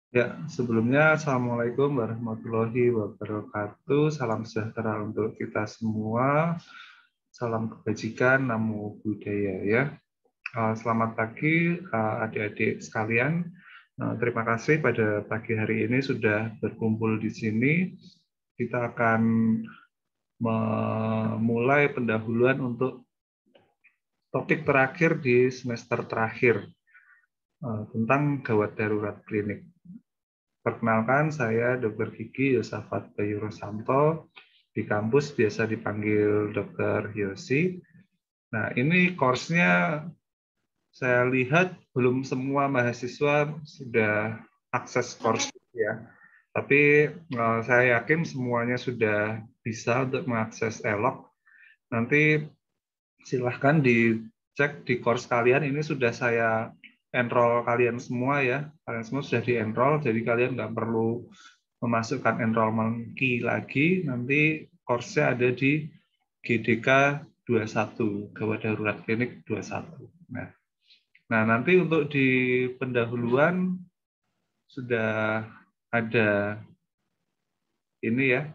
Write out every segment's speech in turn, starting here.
Ya, sebelumnya Assalamualaikum warahmatullahi wabarakatuh. Salam sejahtera untuk kita semua. Salam kebajikan, namo buddhaya ya. Selamat pagi adik-adik sekalian. Terima kasih pada pagi hari ini sudah berkumpul di sini. Kita akan memulai pendahuluan untuk topik terakhir di semester terakhir tentang gawat darurat klinik. Perkenalkan, saya Dr. Gigi Yosafat Bayu Rosanto, di kampus biasa dipanggil Dr. Yosi. Nah, ini course-nya saya lihat belum semua mahasiswa sudah akses course ya. Tapi saya yakin semuanya sudah bisa untuk mengakses ELOC. Nanti silahkan dicek di course kalian, ini sudah saya enroll kalian semua ya. Kalian semua sudah di-enroll, jadi kalian nggak perlu memasukkan enrollment key lagi. Nanti course-nya ada di GDK 21, Gawat Darurat Klinik 21. Nah, nanti untuk di pendahuluan sudah ada ini ya,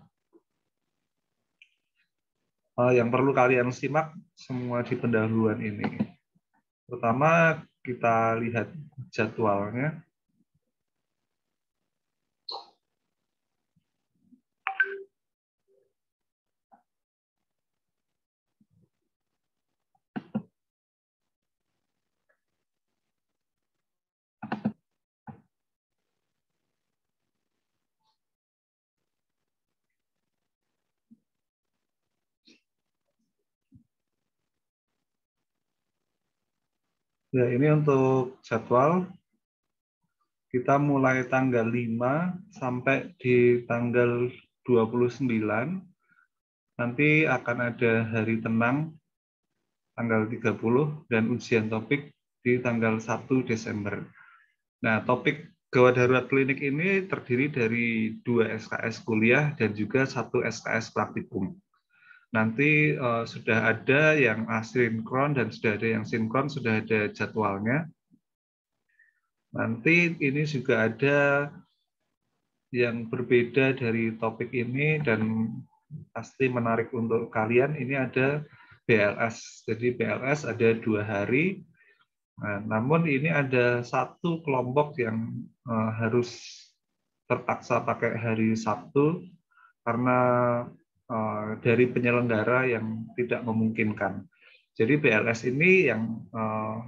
yang perlu kalian simak semua di pendahuluan ini. Pertama, kita lihat jadwalnya. Ya, ini untuk jadwal. Kita mulai tanggal 5 sampai di tanggal 29. Nanti akan ada hari tenang tanggal 30 dan ujian topik di tanggal 1 Desember. Nah, topik gawat darurat klinik ini terdiri dari 2 SKS kuliah dan juga 1 SKS praktikum. Nanti sudah ada yang asinkron dan sudah ada yang sinkron, sudah ada jadwalnya. Nanti ini juga ada yang berbeda dari topik ini dan pasti menarik untuk kalian. Ini ada BLS. Jadi BLS ada 2 hari. Nah, namun ini ada satu kelompok yang harus terpaksa pakai hari Sabtu karena dari penyelenggara yang tidak memungkinkan. Jadi BLS ini yang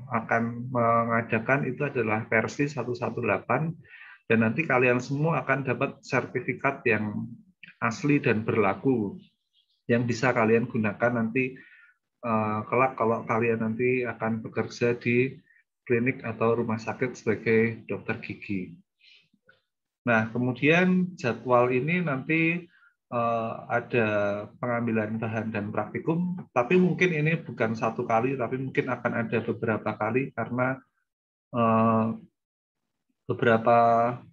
akan mengadakan itu adalah versi 118 dan nanti kalian semua akan dapat sertifikat yang asli dan berlaku yang bisa kalian gunakan nanti kelak kalau kalian nanti akan bekerja di klinik atau rumah sakit sebagai dokter gigi. Nah, kemudian jadwal ini nanti ada pengambilan bahan dan praktikum, tapi mungkin ini bukan satu kali, tapi mungkin akan ada beberapa kali karena beberapa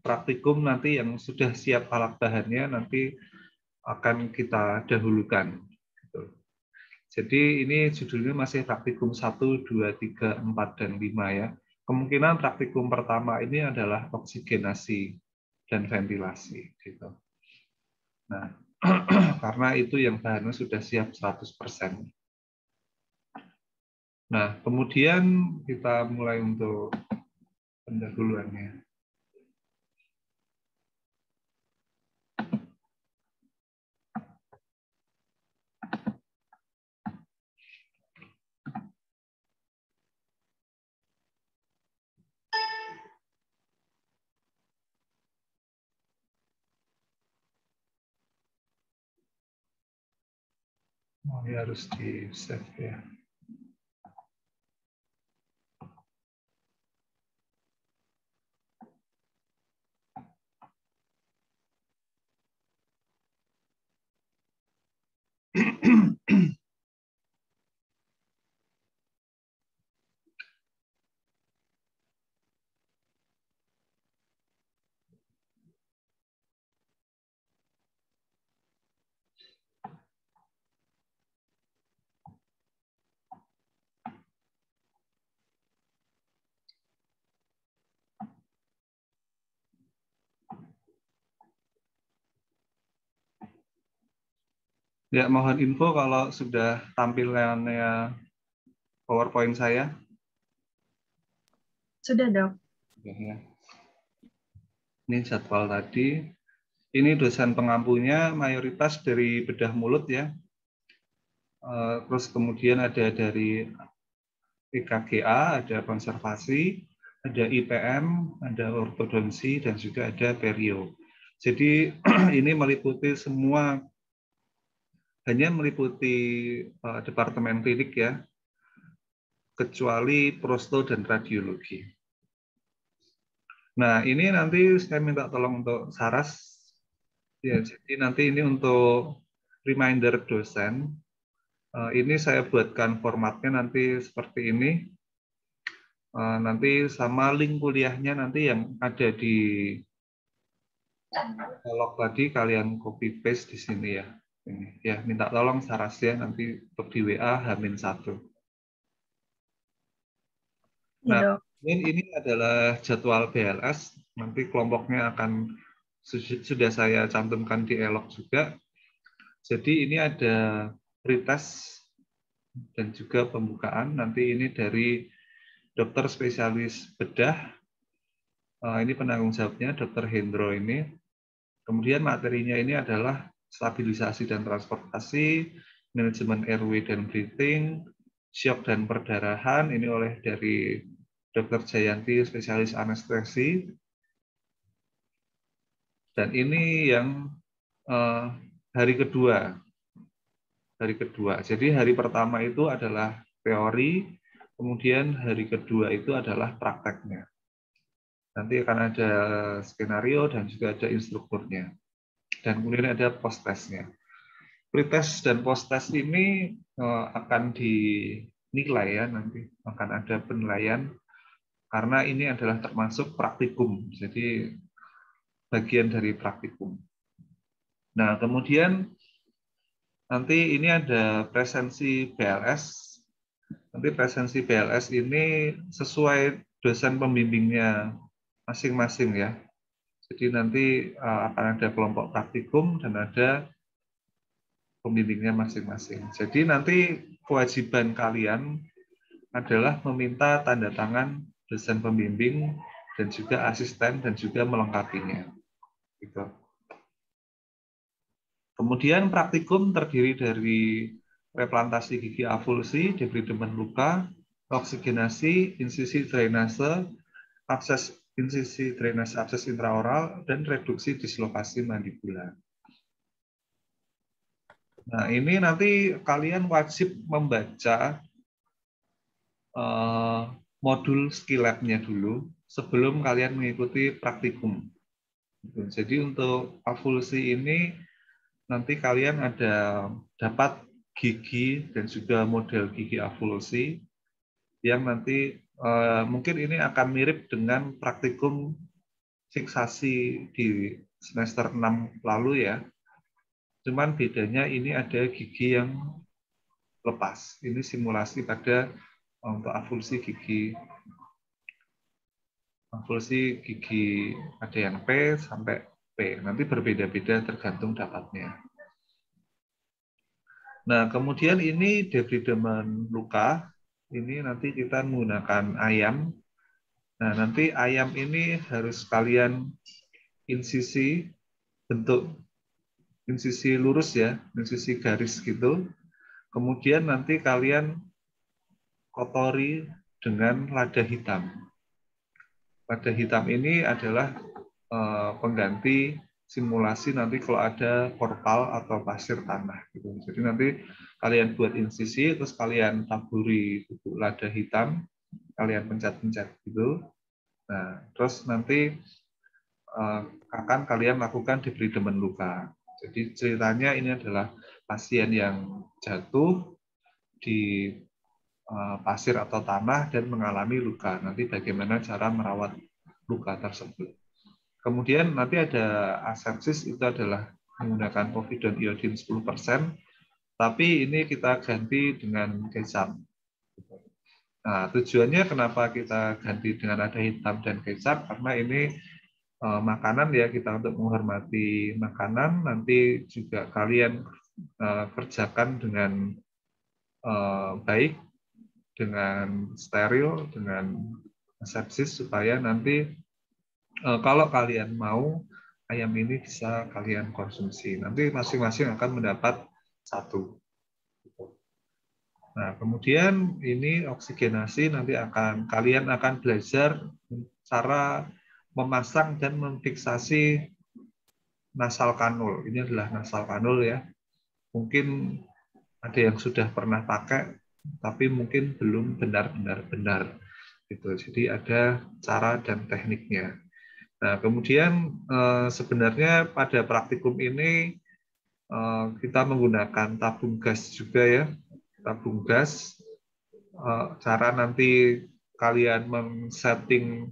praktikum nanti yang sudah siap alat bahannya nanti akan kita dahulukan. Jadi ini judulnya masih praktikum 1, 2, 3, 4, dan 5 ya. Kemungkinan praktikum pertama ini adalah oksigenasi dan ventilasi. Gitu. Nah, karena itu yang bahannya sudah siap 100%. Nah, kemudian kita mulai untuk pendahuluannya. Oh, ini harus di-save ya. Ya, mohon info kalau sudah tampilannya PowerPoint saya. Sudah, Dok. Ya. Ini jadwal tadi. Ini dosen pengampunya mayoritas dari bedah mulut ya. Terus kemudian ada dari IKGA, ada konservasi, ada IPM, ada ortodonsi, dan juga ada perio. Jadi ini meliputi semua, hanya meliputi departemen klinik ya, kecuali prosto dan radiologi. Nah, ini nanti saya minta tolong untuk Saras. Ya, jadi nanti ini untuk reminder dosen. Ini saya buatkan formatnya nanti seperti ini. Nanti sama link kuliahnya nanti yang ada di log tadi kalian copy paste di sini ya. Ini ya, minta tolong Saras ya nanti untuk di WA H-1. Ya, Nah, Dok. ini adalah jadwal BLS. Nanti kelompoknya akan sudah saya cantumkan di elok juga. Jadi ini ada pretest dan juga pembukaan. Nanti ini dari dokter spesialis bedah. Ini penanggung jawabnya Dr. Hendro ini. Kemudian materinya ini adalah stabilisasi dan transportasi, manajemen airway dan breathing, syok dan perdarahan. Ini oleh dari Dr. Jayanti, spesialis anestesi. Dan ini yang hari kedua. Hari kedua. Jadi hari pertama itu adalah teori, kemudian hari kedua itu adalah prakteknya. Nanti akan ada skenario dan juga ada instrukturnya. Dan kemudian ada post-testnya. Pretest dan post-test ini akan dinilai ya nanti. Akan ada penilaian karena ini adalah termasuk praktikum. Jadi bagian dari praktikum. Nah, kemudian nanti ini ada presensi BLS. Nanti presensi BLS ini sesuai dosen pembimbingnya masing-masing ya. Jadi nanti akan ada kelompok praktikum dan ada pembimbingnya masing-masing. Jadi nanti kewajiban kalian adalah meminta tanda tangan dosen pembimbing dan juga asisten dan juga melengkapinya. Gitu. Kemudian praktikum terdiri dari replantasi gigi avulsi, debridemen luka, oksigenasi, insisi drainase, akses insisi drainase akses intraoral, dan reduksi dislokasi mandibula. Nah, ini nanti kalian wajib membaca modul skill lab-nya dulu sebelum kalian mengikuti praktikum. Jadi untuk avulsi ini nanti kalian ada dapat gigi dan juga model gigi avulsi yang nanti mungkin ini akan mirip dengan praktikum fiksasi di semester 6 lalu ya. Cuman bedanya ini ada gigi yang lepas. Ini simulasi pada untuk avulsi gigi ada yang P sampai P. Nanti berbeda-beda tergantung dapatnya. Nah, kemudian ini debridemen luka. Ini nanti kita menggunakan ayam. Nah, nanti ayam ini harus kalian insisi bentuk insisi lurus ya, insisi garis gitu. Kemudian nanti kalian kotori dengan lada hitam. Lada hitam ini adalah pengganti simulasi nanti kalau ada korpal atau pasir tanah. Gitu. Jadi nanti kalian buat insisi, terus kalian taburi bubuk lada hitam, kalian pencet-pencet gitu. Nah, terus nanti akan kalian lakukan debridemen luka. Jadi ceritanya ini adalah pasien yang jatuh di pasir atau tanah dan mengalami luka. Nanti bagaimana cara merawat luka tersebut. Kemudian nanti ada asepsis, itu adalah menggunakan povidone iodin 10%, tapi ini kita ganti dengan kecap. Nah, tujuannya kenapa kita ganti dengan lada hitam dan kecap, karena ini makanan ya, kita untuk menghormati makanan, nanti juga kalian kerjakan dengan baik, dengan steril, dengan asepsis, supaya nanti kalau kalian mau, ayam ini bisa kalian konsumsi. Nanti masing-masing akan mendapat satu. Nah, kemudian ini oksigenasi, nanti kalian akan belajar cara memasang dan memfiksasi nasal kanul. Ini adalah nasal kanul ya. Mungkin ada yang sudah pernah pakai, tapi mungkin belum benar-benar benar. Gitu. Jadi ada cara dan tekniknya. Nah, kemudian sebenarnya pada praktikum ini kita menggunakan tabung gas juga ya. Tabung gas, cara nanti kalian men-setting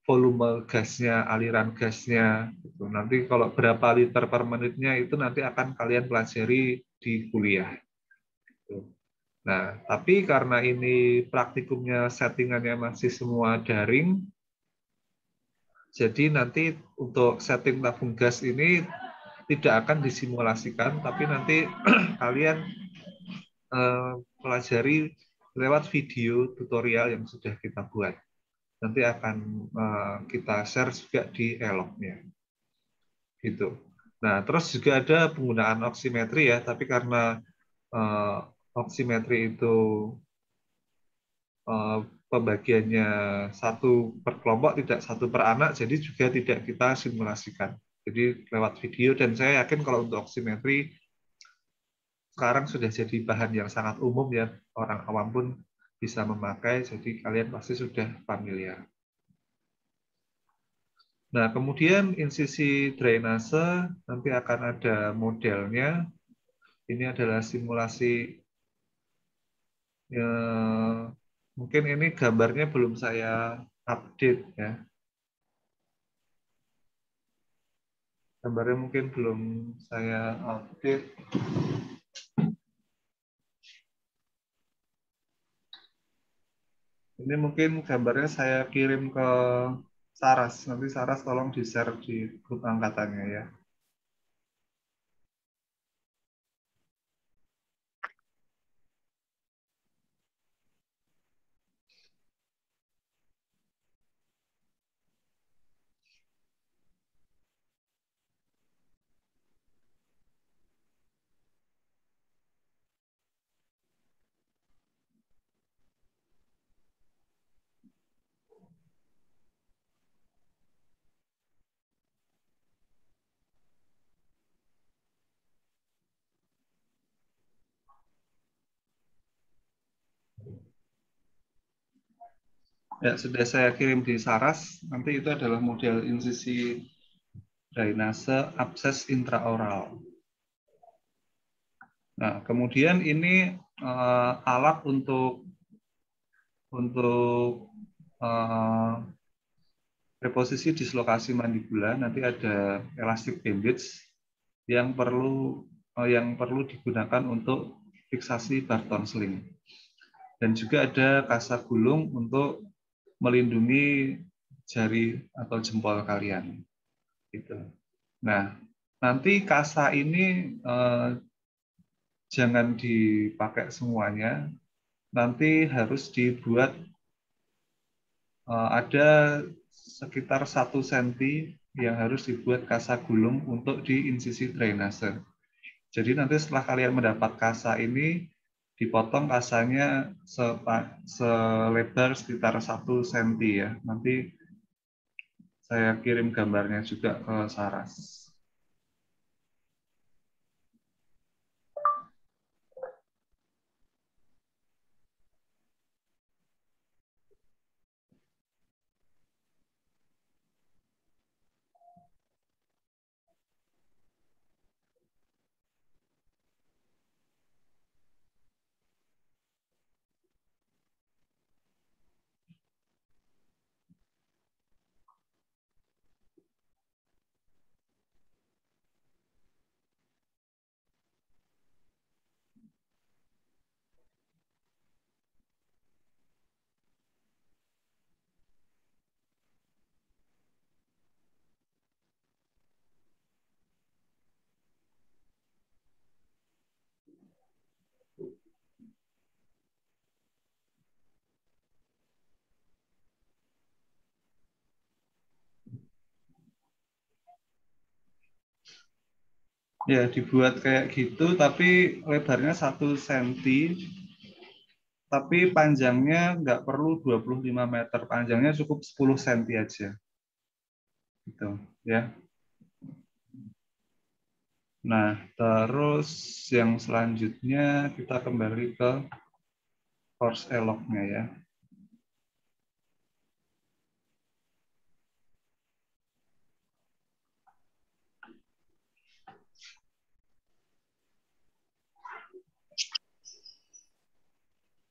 volume gasnya, aliran gasnya. Gitu. Nanti kalau berapa liter per menitnya itu nanti akan kalian pelajari di kuliah. Gitu. Nah, tapi karena ini praktikumnya settingannya masih semua daring, jadi nanti untuk setting tabung gas ini tidak akan disimulasikan, tapi nanti kalian pelajari lewat video tutorial yang sudah kita buat. Nanti akan kita share juga di eloknya. Gitu. Nah, terus juga ada penggunaan oximetri ya, tapi karena oximetri itu pembagiannya satu per kelompok, tidak satu per anak, jadi juga tidak kita simulasikan. Jadi lewat video, dan saya yakin kalau untuk oximetri sekarang sudah jadi bahan yang sangat umum ya, orang awam pun bisa memakai, jadi kalian pasti sudah familiar. Nah, kemudian insisi drainase nanti akan ada modelnya. Ini adalah simulasi, mungkin ini gambarnya belum saya update ya. Gambarnya mungkin belum saya update. Ini mungkin gambarnya saya kirim ke Saras. Nanti Saras tolong di-share di grup angkatannya ya. Ya, sudah saya kirim di Saras. Nanti itu adalah model insisi drainase abses intraoral. Nah, kemudian ini alat untuk reposisi dislokasi mandibula. Nanti ada elastic bandage yang perlu digunakan untuk fiksasi Barton sling. Dan juga ada kasa gulung untuk melindungi jari atau jempol kalian. Gitu. Nah, nanti kasa ini jangan dipakai semuanya. Nanti harus dibuat ada sekitar 1 cm yang harus dibuat kasa gulung untuk di insisi drainase. Jadi nanti setelah kalian mendapat kasa ini, dipotong kasanya selebar sekitar 1 cm ya. Nanti saya kirim gambarnya juga ke Saras. Ya, dibuat kayak gitu, tapi lebarnya 1 cm, tapi panjangnya nggak perlu 25 meter, panjangnya cukup 10 cm aja. Gitu, ya. Nah, terus yang selanjutnya kita kembali ke force elok-nya ya.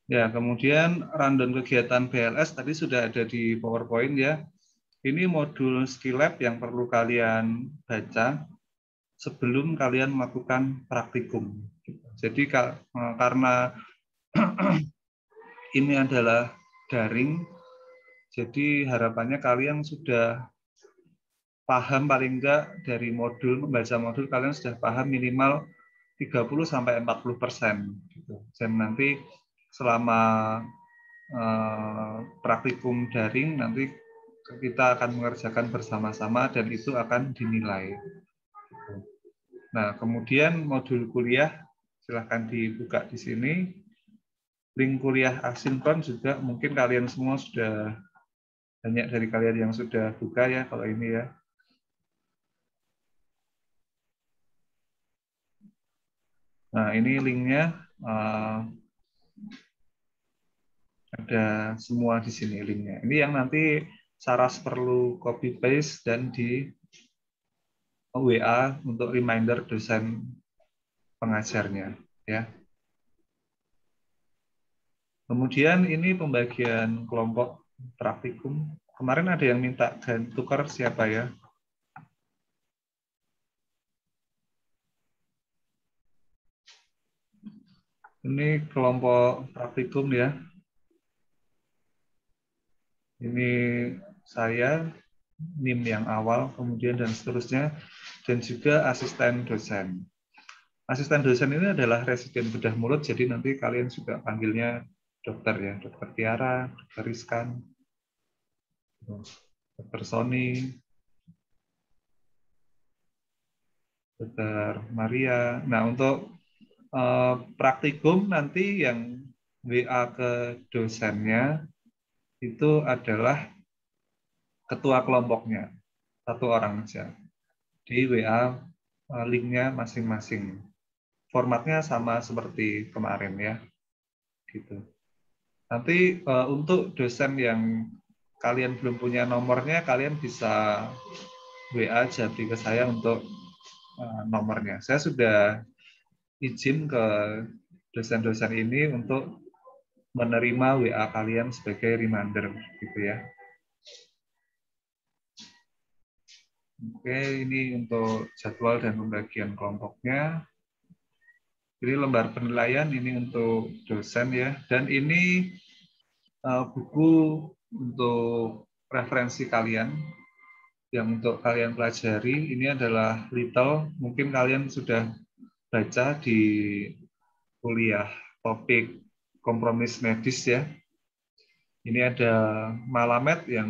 Ya, kemudian rundown kegiatan BLS tadi sudah ada di PowerPoint ya. Ini modul skill lab yang perlu kalian baca sebelum kalian melakukan praktikum. Jadi karena ini adalah daring, jadi harapannya kalian sudah paham paling enggak dari modul, membaca modul kalian sudah paham minimal 30-40%. Gitu. Dan nanti selama praktikum daring nanti kita akan mengerjakan bersama-sama dan itu akan dinilai. Nah, kemudian modul kuliah silahkan dibuka di sini. Link kuliah asinkron juga mungkin kalian semua sudah, banyak dari kalian yang sudah buka ya kalau ini ya. Nah, ini linknya ada semua di sini linknya. Ini yang nanti Saras perlu copy paste dan di WA untuk reminder dosen pengajarnya ya. Kemudian ini pembagian kelompok praktikum. Kemarin ada yang minta tukar siapa ya? Ini kelompok praktikum ya. Ini saya, NIM yang awal, kemudian dan seterusnya, dan juga asisten dosen. Asisten dosen ini adalah residen bedah mulut, jadi nanti kalian juga panggilnya dokter ya, dokter Tiara, dokter Rizkan, dokter Sony, dokter Maria. Nah, untuk praktikum nanti yang WA ke dosennya itu adalah ketua kelompoknya, satu orang saja. Di WA linknya masing-masing. Formatnya sama seperti kemarin ya, gitu. Nanti untuk dosen yang kalian belum punya nomornya, kalian bisa WA jadi ke saya untuk nomornya. Saya sudah izin ke dosen-dosen ini untuk menerima WA kalian sebagai reminder, gitu ya. Oke, ini untuk jadwal dan pembagian kelompoknya. Ini lembar penilaian, ini untuk dosen ya. Dan ini buku untuk referensi kalian yang untuk kalian pelajari. Ini adalah Little, mungkin kalian sudah baca di kuliah topik kompromis medis ya. Ini ada Malamed yang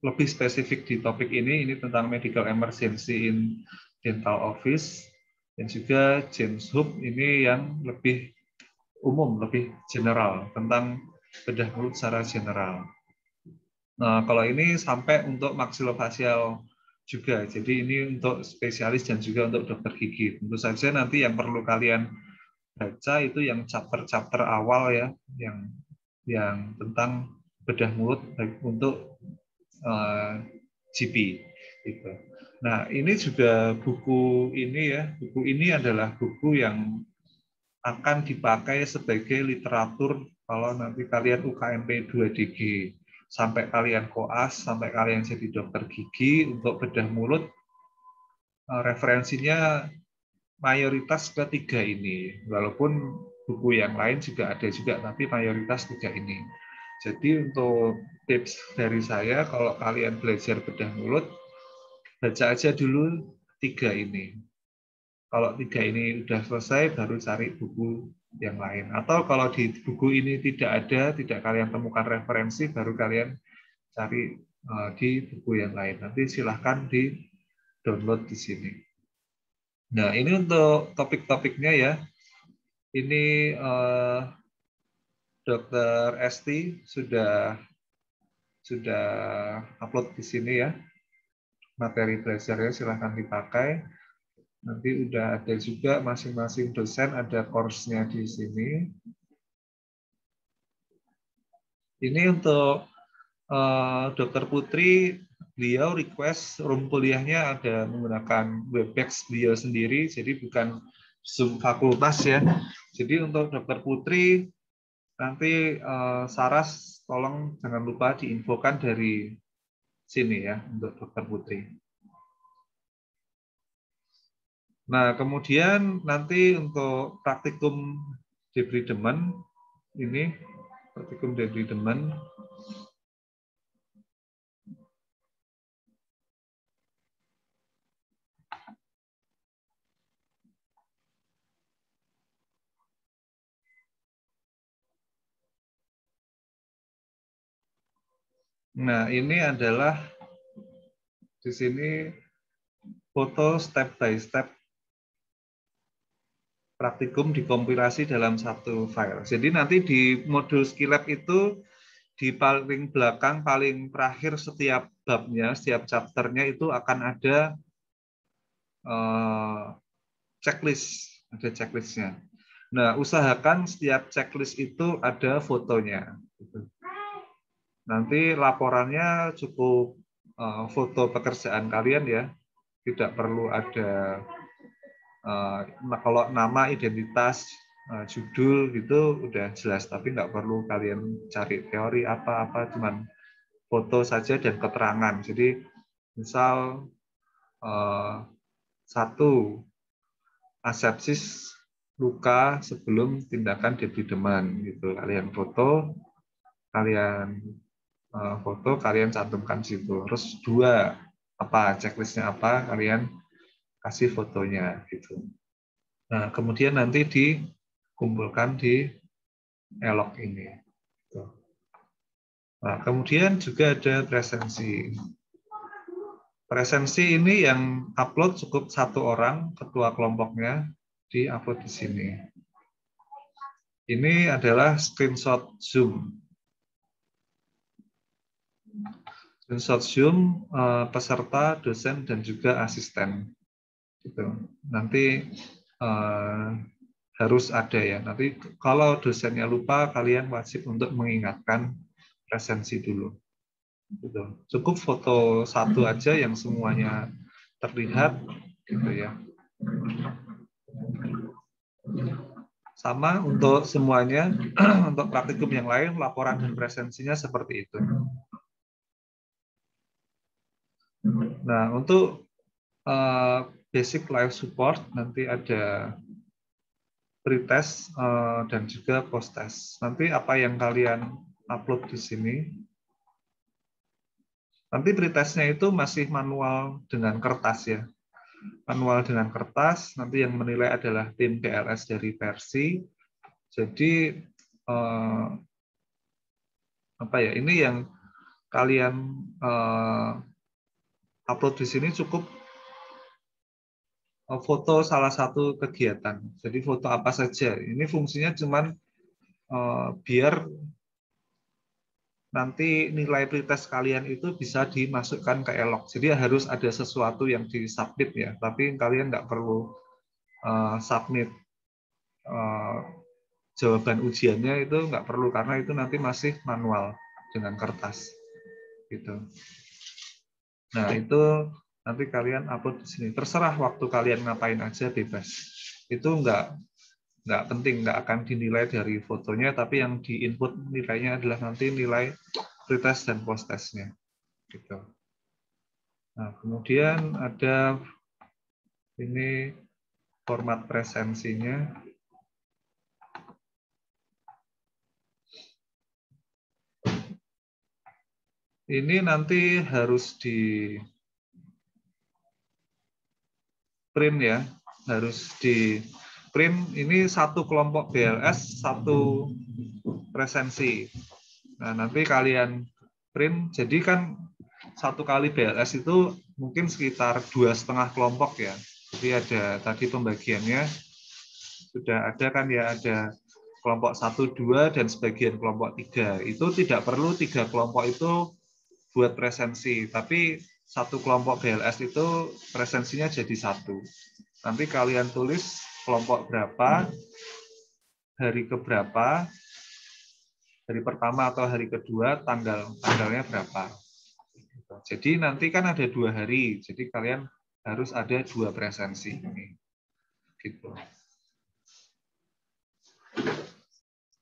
lebih spesifik di topik ini tentang medical emergency in dental office, dan juga James Hook ini yang lebih umum, lebih general tentang bedah mulut secara general. Nah, kalau ini sampai untuk maksilofacial juga. Jadi ini untuk spesialis dan juga untuk dokter gigi. Tentu saja nanti yang perlu kalian baca itu yang chapter-chapter awal ya, yang tentang bedah mulut untuk GP. Gitu. Nah, ini juga buku ini ya. Buku ini adalah buku yang akan dipakai sebagai literatur kalau nanti kalian UKMP 2DG. Sampai kalian koas, sampai kalian jadi dokter gigi untuk bedah mulut, referensinya mayoritas ketiga ini. Walaupun buku yang lain juga ada juga, tapi mayoritas tiga ini. Jadi untuk tips dari saya, kalau kalian belajar bedah mulut, baca aja dulu tiga ini. Kalau tiga ini sudah selesai, baru cari buku yang lain. Atau kalau di buku ini tidak ada, tidak kalian temukan referensi, baru kalian cari di buku yang lain. Nanti silahkan di download di sini. Nah, ini untuk topik-topiknya ya. Ini Dr. Esti sudah upload di sini ya. Materi belajarnya silahkan dipakai. Nanti udah ada juga masing-masing dosen ada course-nya di sini. Ini untuk Dr. Putri, beliau request room kuliahnya ada menggunakan Webex beliau sendiri, jadi bukan Zoom fakultas ya. Jadi untuk Dr. Putri, nanti Saras tolong jangan lupa diinfokan dari sini ya untuk Dr. Putri. Nah, kemudian nanti untuk praktikum debridement, ini praktikum debridement. Nah, ini adalah di sini foto step by step praktikum dikompilasi dalam satu file. Jadi nanti di modul Skillab itu di paling belakang, paling terakhir setiap babnya, setiap chapternya itu akan ada checklist, ada checklistnya. Nah, usahakan setiap checklist itu ada fotonya. Nanti laporannya cukup foto pekerjaan kalian ya, tidak perlu ada kalau nama, identitas, judul gitu udah jelas, tapi nggak perlu kalian cari teori apa-apa, cuman foto saja dan keterangan. Jadi misal satu, asepsis luka sebelum tindakan debridement gitu, kalian foto, kalian cantumkan situ. Terus dua, apa checklistnya apa, kalian kasih fotonya gitu. Nah, kemudian nanti dikumpulkan di elok ini. Nah, kemudian juga ada presensi. Presensi ini yang upload cukup satu orang, ketua kelompoknya, di-upload di sini. Ini adalah screenshot Zoom. Screenshot Zoom peserta, dosen, dan juga asisten. Gitu. Nanti harus ada ya. Nanti kalau dosennya lupa, kalian wajib untuk mengingatkan presensi dulu. Gitu. Cukup foto satu aja yang semuanya terlihat, gitu ya. Sama untuk semuanya, untuk praktikum yang lain, laporan dan presensinya seperti itu. Nah, untuk basic life support nanti ada pretest dan juga posttest. Nanti apa yang kalian upload di sini, nanti pretestnya itu masih manual dengan kertas ya. Manual dengan kertas, nanti yang menilai adalah tim PLS dari Persi. Jadi apa ya? Ini yang kalian upload di sini cukup foto salah satu kegiatan. Jadi foto apa saja. Ini fungsinya cuman biar nanti nilai pretest kalian itu bisa dimasukkan ke elok. Jadi harus ada sesuatu yang disubmit ya. Tapi kalian nggak perlu submit jawaban ujiannya, itu nggak perlu karena itu nanti masih manual dengan kertas. Gitu. Nah itu nanti kalian upload di sini. Terserah waktu kalian ngapain aja, bebas. Itu nggak penting, nggak akan dinilai dari fotonya, tapi yang diinput nilainya adalah nanti nilai pretest dan posttestnya. Gitu. Nah kemudian ada ini format presensinya. Ini nanti harus di print ya, harus di print. Ini satu kelompok BLS, satu presensi. Nah nanti kalian print, jadi kan satu kali BLS itu mungkin sekitar 2,5 kelompok ya. Jadi ada tadi pembagiannya sudah ada kan ya, ada kelompok 1, 2 dan sebagian kelompok 3. Itu tidak perlu 3 kelompok itu buat presensi, tapi satu kelompok BLS itu presensinya jadi 1. Nanti kalian tulis kelompok berapa, hari keberapa, hari pertama atau hari kedua, tanggalnya berapa. Jadi nanti kan ada 2 hari, jadi kalian harus ada 2 presensi. Gitu.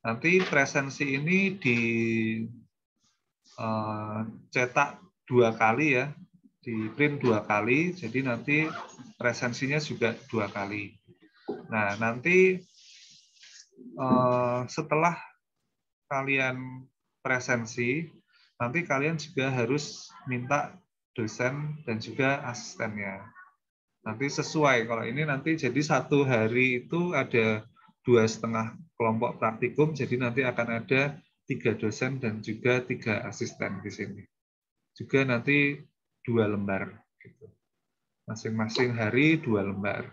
Nanti presensi ini dicetak 2 kali ya, di print 2 kali, jadi nanti presensinya juga 2 kali. Nah, nanti setelah kalian presensi, nanti kalian juga harus minta dosen dan juga asistennya. Nanti sesuai, kalau ini nanti jadi 1 hari itu ada 2,5 kelompok praktikum, jadi nanti akan ada 3 dosen dan juga 3 asisten di sini. Juga nanti 2 lembar. Masing-masing hari 2 lembar.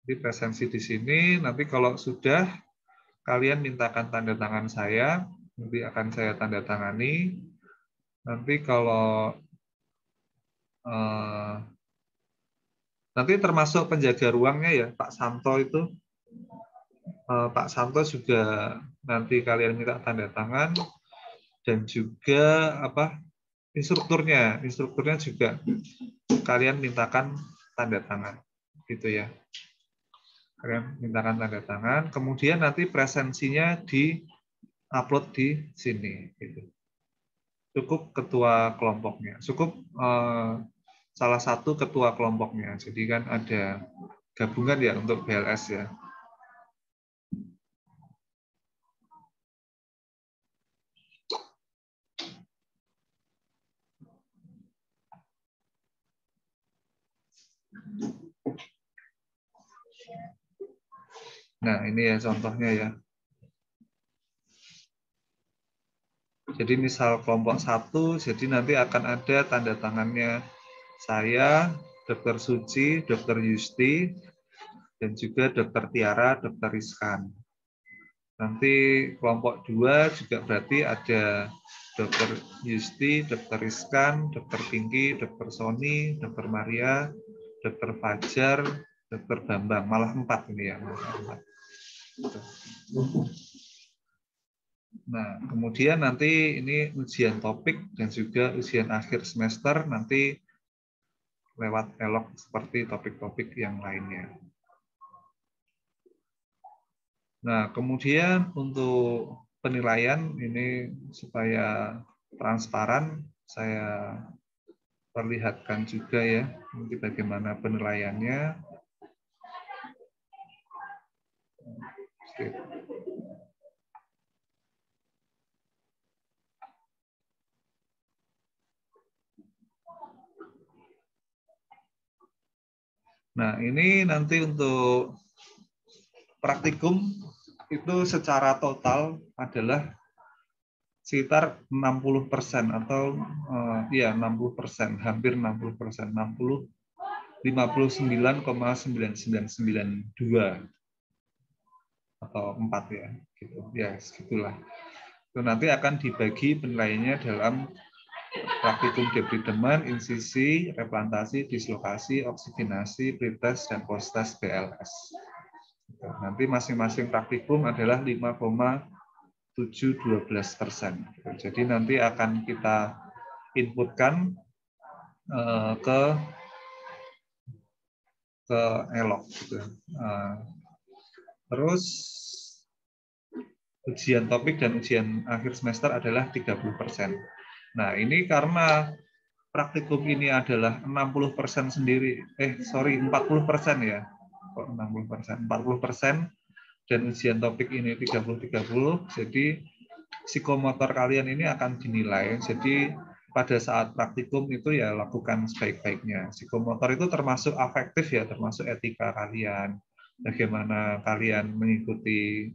Jadi presensi di sini, nanti kalau sudah, kalian mintakan tanda tangan saya, nanti akan saya tanda tangani. Nanti kalau nanti termasuk penjaga ruangnya ya, Pak Santo itu. Pak Santo juga nanti kalian minta tanda tangan, dan juga instrukturnya juga kalian mintakan tanda tangan, gitu ya. Kalian mintakan tanda tangan, kemudian nanti presensinya di-upload di sini. Gitu. Cukup ketua kelompoknya, cukup salah satu ketua kelompoknya. Jadi kan ada gabungan ya untuk BLS ya. Nah, ini ya contohnya ya. Jadi misal kelompok 1, jadi nanti akan ada tanda tangannya saya, Dr. Suci, Dr. Yusti, dan juga Dr. Tiara, Dr. Rizkan. Nanti kelompok 2 juga berarti ada Dr. Yusti, Dr. Rizkan, Dr. Pinky, Dr. Sony, Dr. Maria, Dr. Fajar, Dr. Bambang. Malah 4 ini ya. Nah, kemudian nanti ini ujian topik dan juga ujian akhir semester nanti lewat elok seperti topik-topik yang lainnya. Nah, kemudian untuk penilaian ini supaya transparan, saya perlihatkan juga ya, nanti bagaimana penilaiannya. Nah, ini nanti untuk praktikum itu secara total adalah sekitar 60% atau ya 60%, hampir 60%, 59,9992 atau 4 ya, gitu. Ya, segitulah. Itu nanti akan dibagi penilaiannya dalam praktikum debridement, insisi, replantasi, dislokasi, oksigenasi, pretest, dan posttest BLS. Nanti masing-masing praktikum adalah 5,712%. Jadi nanti akan kita inputkan ke elok. Terus ujian topik dan ujian akhir semester adalah 30%. Nah, ini karena praktikum ini adalah 60% sendiri, 40% ya. Kok 60%? 40% dan ujian topik ini 30-30, jadi psikomotor kalian ini akan dinilai. Jadi pada saat praktikum itu ya lakukan sebaik-baiknya. Psikomotor itu termasuk afektif ya, termasuk etika kalian. Bagaimana kalian mengikuti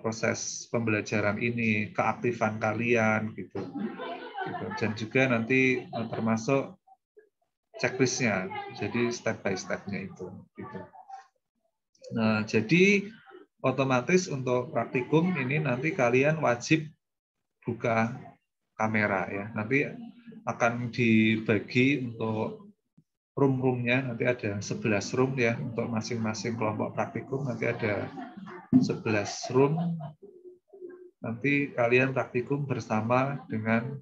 proses pembelajaran ini, keaktifan kalian gitu. Dan juga nanti termasuk checklistnya, jadi step by step-nya itu. Gitu. Nah, jadi otomatis untuk praktikum ini nanti kalian wajib buka kamera ya. Nanti akan dibagi untuk room-roomnya, nanti ada 11 room ya untuk masing-masing kelompok praktikum, nanti ada 11 room. Nanti kalian praktikum bersama dengan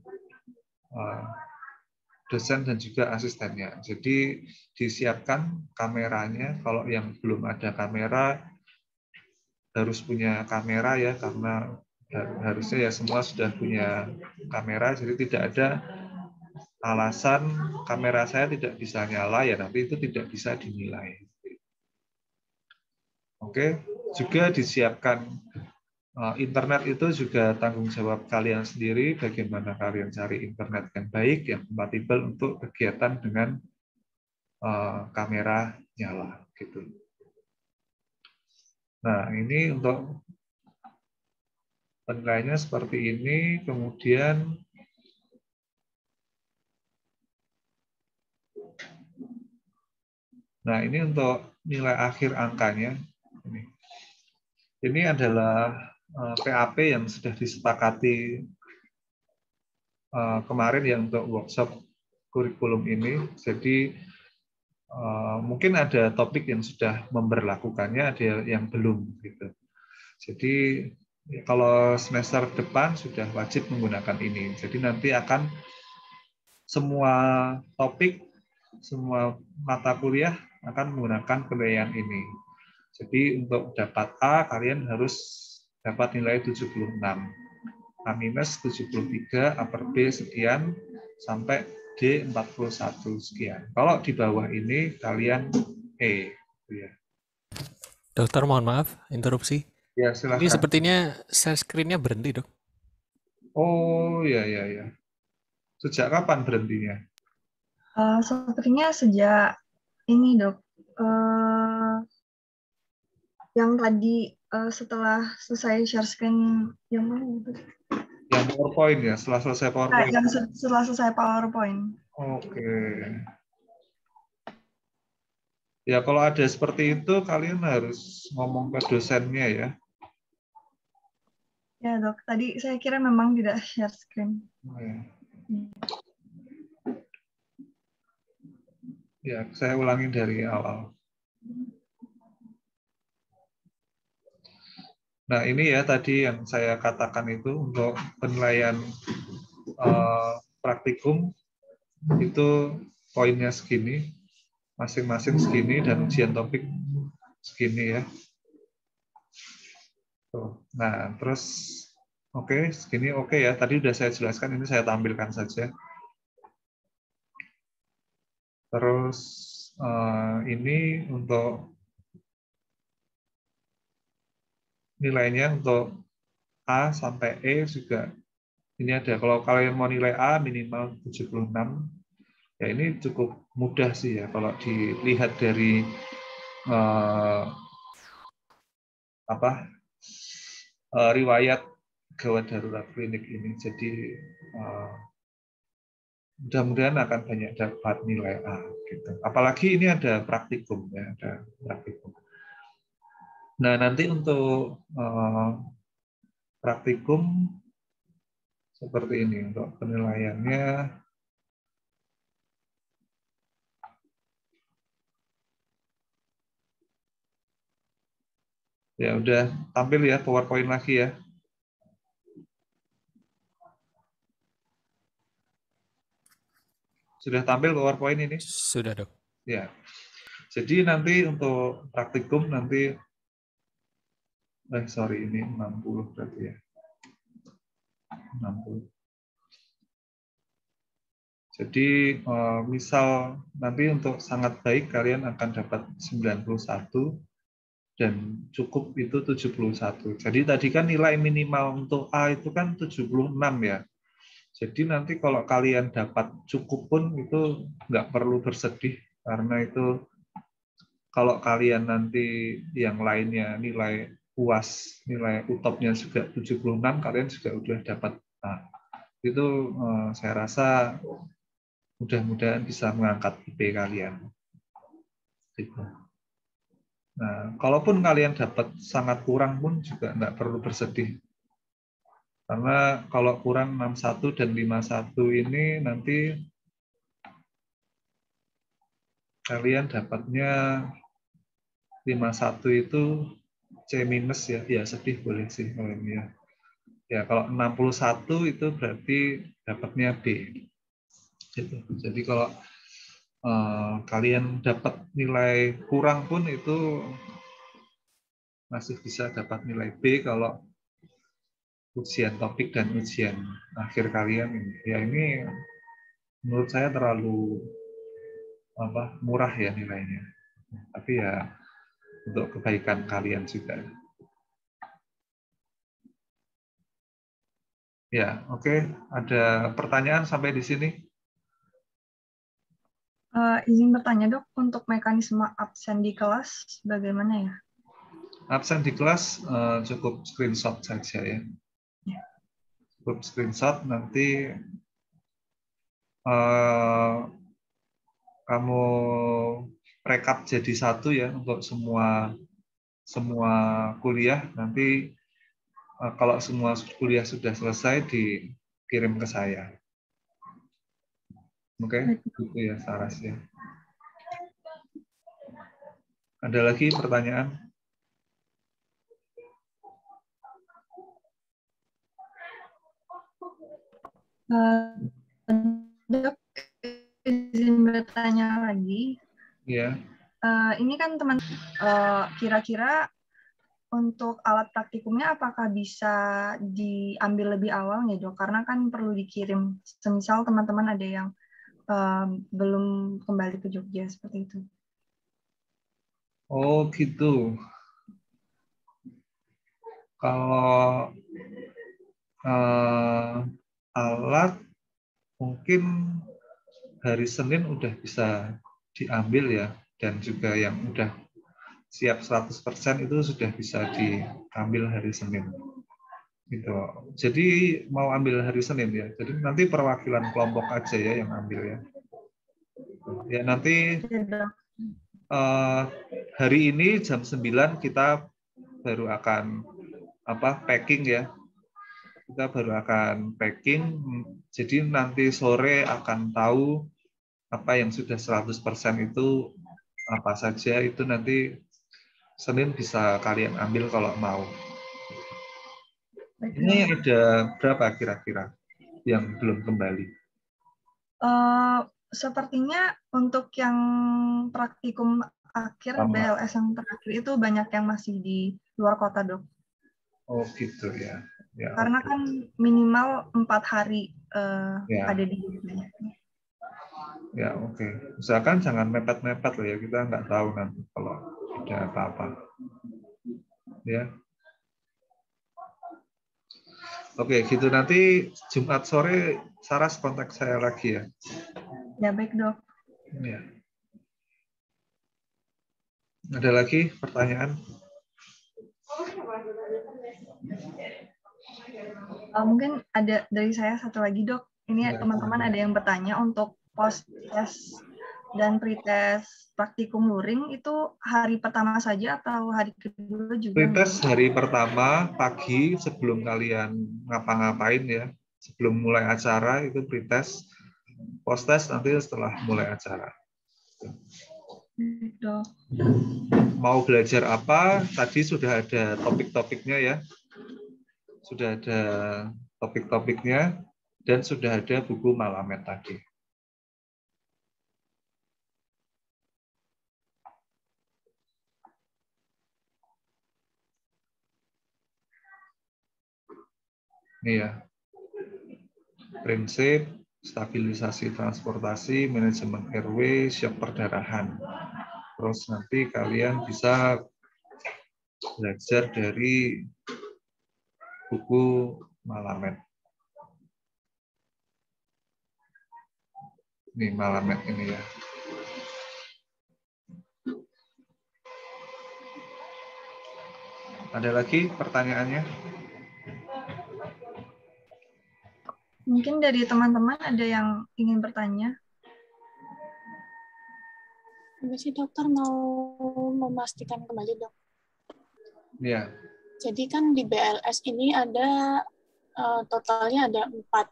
dosen dan juga asistennya. Jadi disiapkan kameranya. Kalau yang belum ada kamera harus punya kamera ya, karena harusnya ya semua sudah punya kamera. Jadi tidak ada alasan kamera saya tidak bisa nyala ya, nanti itu tidak bisa dinilai. Oke, juga disiapkan internet. Itu juga tanggung jawab kalian sendiri, bagaimana kalian cari internet yang baik, yang kompatibel untuk kegiatan dengan kamera nyala. Gitu. Nah, ini untuk penilaiannya seperti ini. Kemudian nah, ini untuk nilai akhir angkanya. Ini adalah PAP yang sudah disepakati kemarin ya untuk workshop kurikulum ini. Jadi mungkin ada topik yang sudah memberlakukannya, ada yang belum gitu. Jadi kalau semester depan sudah wajib menggunakan ini. Jadi nanti akan semua topik, semua mata kuliah akan menggunakan penilaian ini. Jadi untuk dapat A, kalian harus dapat nilai 76. A minus 73, upper B sekian, sampai D 41 sekian. Kalau di bawah ini, kalian E. Ya. Dokter, mohon maaf, interupsi. Ya, Ini silahkan. sepertinya share screen-nya berhenti, Dok. Oh, ya, ya, ya. Sejak kapan berhentinya? Sepertinya sejak ini, Dok. Yang tadi setelah selesai share screen yang mana itu? Yang PowerPoint ya, setelah selesai PowerPoint. Yang setelah selesai PowerPoint. Oke. Ya, kalau ada seperti itu, kalian harus ngomong ke dosennya ya. Ya, Dok. Tadi saya kira memang tidak share screen. Ya, saya ulangi dari awal. Nah, ini ya tadi yang saya katakan itu untuk penilaian praktikum itu poinnya segini, masing-masing segini, dan ujian topik segini ya. Nah, terus oke, segini oke ya. Tadi udah saya jelaskan, ini saya tampilkan saja. Terus ini untuk nilainya untuk A sampai E juga ini ada. Kalau kalian mau nilai A minimal 76, ya ini cukup mudah sih ya kalau dilihat dari riwayat gawat darurat klinik ini. Jadi mudah-mudahan akan banyak dapat nilai A gitu. Apalagi ini ada praktikum ya, ada praktikum. Nah, nanti untuk praktikum seperti ini untuk penilaiannya. Ya udah tampil ya PowerPoint lagi ya. Sudah tampil PowerPoint ini? Sudah, Dok. Ya. Jadi nanti untuk praktikum nanti sorry ini 60 berarti ya. 60. Jadi misal nanti untuk sangat baik kalian akan dapat 91 dan cukup itu 71. Jadi tadi kan nilai minimal untuk A itu kan 76 ya. Jadi nanti kalau kalian dapat cukup pun itu nggak perlu bersedih, karena itu kalau kalian nanti yang lainnya nilai UAS, nilai UTOP-nya juga 76, kalian juga udah dapat A. Itu saya rasa mudah-mudahan bisa mengangkat IP kalian. Gitu. Nah, kalaupun kalian dapat sangat kurang pun juga nggak perlu bersedih. Karena kalau kurang 61 dan 51 ini nanti kalian dapatnya 51 itu C minus ya. Ya sedih boleh sih kalau ini ya. Ya kalau 61 itu berarti dapatnya B. Gitu. Jadi kalau kalian dapat nilai kurang pun itu masih bisa dapat nilai B kalau ujian topik dan ujian akhir kalian ini. Ya ini menurut saya terlalu murah ya nilainya. Tapi ya untuk kebaikan kalian juga. Ya, oke. Ada pertanyaan sampai di sini? Izin bertanya dok, untuk mekanisme absen di kelas bagaimana ya? Absen di kelas cukup screenshot saja ya. Cukup screenshot, nanti kamu rekap jadi satu ya untuk semua kuliah. Nanti kalau semua kuliah sudah selesai dikirim ke saya. Oke, gitu ya Saras ya. Ada lagi pertanyaan? Dok, izin bertanya lagi. Iya. Ini kan teman, kira-kira untuk alat praktikumnya apakah bisa diambil lebih awal nih dok? Karena kan perlu dikirim. Semisal teman-teman ada yang belum kembali ke Jogja seperti itu. Oh gitu. Kalau alat mungkin hari Senin udah bisa diambil ya, dan juga yang udah siap 100% itu sudah bisa diambil hari Senin. Gitu. Jadi mau ambil hari Senin ya. Jadi nanti perwakilan kelompok aja ya yang ambil ya. Ya nanti hari ini jam 9 kita baru akan packing ya. Kita baru akan packing. Jadi nanti sore akan tahu apa yang sudah 100% itu apa saja, itu nanti Senin bisa kalian ambil kalau mau. Ini ada berapa kira-kira yang belum kembali? Sepertinya untuk yang praktikum akhir BLS yang terakhir itu banyak yang masih di luar kota dok. Oh gitu ya. Ya karena kan minimal 4 hari ya. ada di Jogja. Ya oke. Usahakan jangan mepet-mepet loh ya, kita nggak tahu nanti kalau ada apa-apa. Ya. Oke, gitu nanti Jumat sore Saras kontak saya lagi ya. Ya baik dok. Ya. Ada lagi pertanyaan? Mungkin ada dari saya satu lagi dok. Ini teman-teman ada yang bertanya untuk post test dan pretest praktikum luring itu hari pertama saja atau hari kedua juga? Pretest hari pertama pagi sebelum kalian ngapa-ngapain ya, sebelum mulai acara itu pretest. Post test nanti setelah mulai acara. Dok. Mau belajar apa? Tadi sudah ada topik-topiknya ya. Sudah ada topik-topiknya dan sudah ada buku Malamet tadi. Ini ya. Prinsip, stabilisasi transportasi, manajemen airway, shock perdarahan. Terus nanti kalian bisa belajar dari buku Malamet. Ini Malamet ini ya. Ada lagi pertanyaannya? Mungkin dari teman-teman ada yang ingin bertanya. Permisi dokter, mau memastikan kembali dok. Ya, Jadi kan di BLS ini ada totalnya ada empat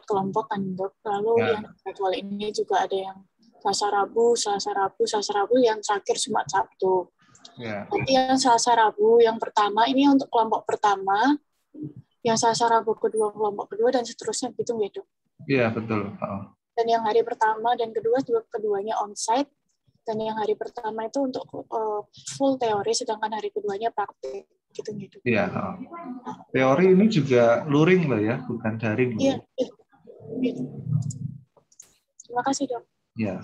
kelompok kan dok. Lalu ya, yang jadwal ini juga ada yang Selasa Rabu yang terakhir Jumat Sabtu. ya, Tapi yang Selasa Rabu yang pertama ini untuk kelompok pertama, yang Selasa Rabu kedua kelompok kedua dan seterusnya gitu ya dok. ya betul. Oh. Dan yang hari pertama dan kedua keduanya onsite, dan yang hari pertama itu untuk full teori, sedangkan hari keduanya praktik gitu gitu. Iya. Oh. Teori ini juga luring loh ya, bukan daring loh. Iya. Terima kasih dok. Ya.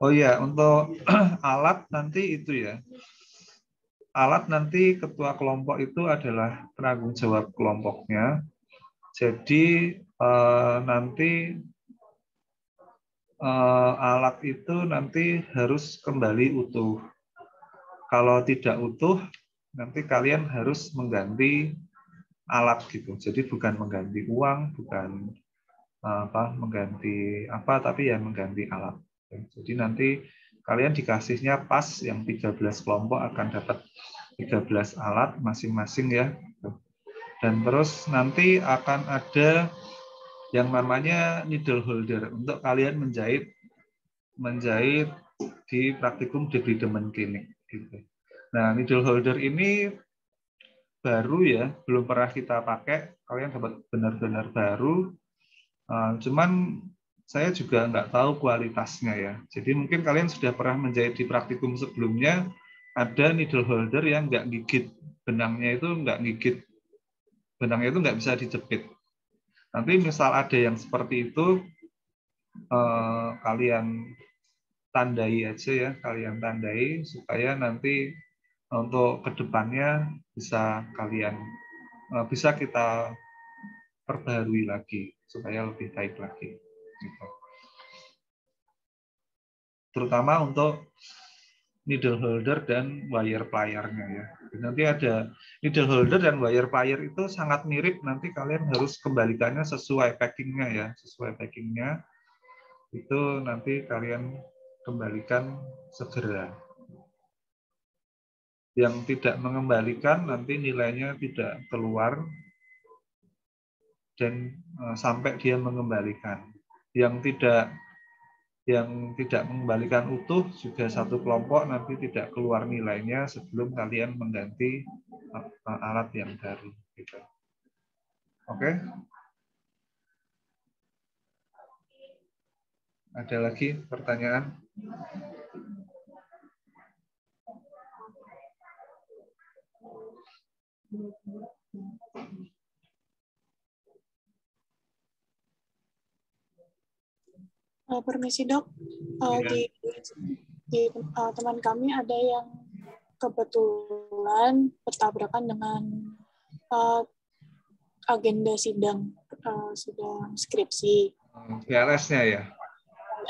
Oh ya, untuk alat nanti itu ya. Alat nanti ketua kelompok itu adalah penanggung jawab kelompoknya. Jadi nanti alat itu nanti harus kembali utuh. Kalau tidak utuh, nanti kalian harus mengganti alat gitu. Jadi bukan mengganti uang, bukan mengganti apa, tapi ya mengganti alat. Jadi nanti kalian dikasihnya pas yang 13 kelompok akan dapat 13 alat masing-masing ya. Dan terus nanti akan ada yang namanya needle holder untuk kalian menjahit di praktikum debridement klinik gitu. Nah, needle holder ini baru ya, belum pernah kita pakai, kalian dapat benar-benar baru. Cuman saya juga nggak tahu kualitasnya ya. Jadi mungkin kalian sudah pernah menjahit di praktikum sebelumnya, ada needle holder yang nggak gigit, benangnya itu nggak gigit, benangnya itu nggak bisa dijepit. Nanti misal ada yang seperti itu, kalian tandai aja ya, kalian tandai supaya nanti untuk kedepannya bisa kita perbaharui lagi supaya lebih baik lagi. Gitu. Terutama untuk needle holder dan wire plier-nya ya. Nanti ada needle holder dan wire plier itu sangat mirip, nanti kalian harus kembalikannya sesuai packing-nya ya, sesuai packing-nya. Itu nanti kalian kembalikan segera. Yang tidak mengembalikan nanti nilainya tidak keluar dan sampai dia mengembalikan. Yang tidak mengembalikan utuh juga satu kelompok nanti tidak keluar nilainya sebelum kalian mengganti alat yang baru. Gitu. Oke? Ada lagi pertanyaan? Permisi dok, di teman kami ada yang kebetulan bertabrakan dengan agenda sidang skripsi. BLS-nya ya?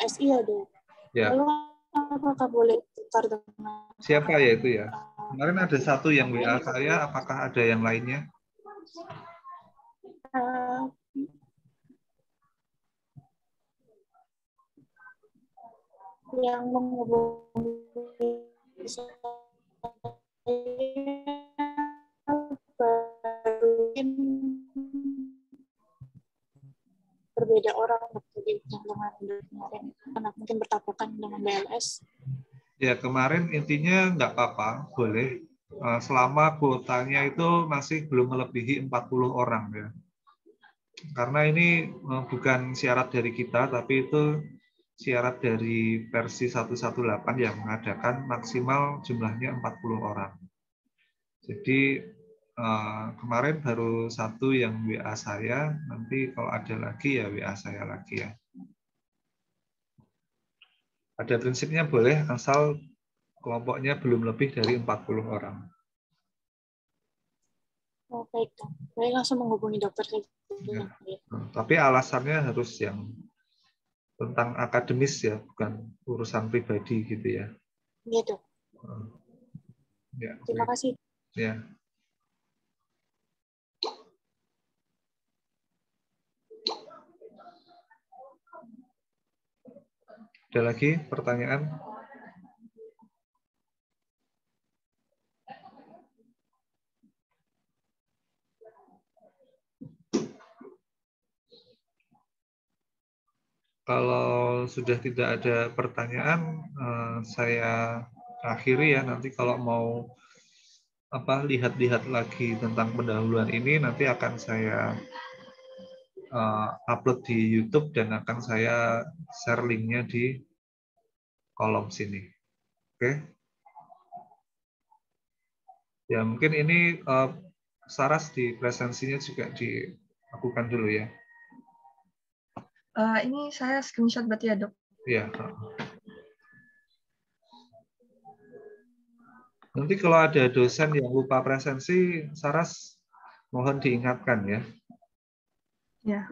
SI ya dok. Ya. Lalu apakah boleh tukar dengan siapa ya itu ya? Kemarin ada satu yang WA saya, apakah ada yang lainnya? Yang menghubungi berbeda orang jadi dengan kemarin karena mungkin bertabrakan dengan BLS. Ya kemarin intinya nggak apa-apa, boleh selama kuotanya itu masih belum melebihi 40 orang ya. Karena ini bukan syarat dari kita, tapi itu syarat dari versi 118 yang mengadakan maksimal jumlahnya 40 orang. Jadi kemarin baru satu yang WA saya, nanti kalau ada lagi ya WA saya lagi ya. Pada prinsipnya boleh asal kelompoknya belum lebih dari 40 orang. Oh, baik, dok. Saya langsung menghubungi dokter saja. Ya. Tapi alasannya harus yang tentang akademis ya, bukan urusan pribadi gitu ya. Iya, dok. Ya. Terima kasih. Ya. Ada lagi pertanyaan? Kalau sudah tidak ada pertanyaan, saya akhiri ya. Nanti kalau mau lihat-lihat lagi tentang pendahuluan ini, nanti akan saya upload di YouTube dan akan saya share linknya di kolom sini. Oke? Ya mungkin ini Saras di presensinya juga dilakukan dulu ya. Ini saya screenshot berarti ya, Dok? Iya. Nanti kalau ada dosen yang lupa presensi, Saras mohon diingatkan ya. Ya.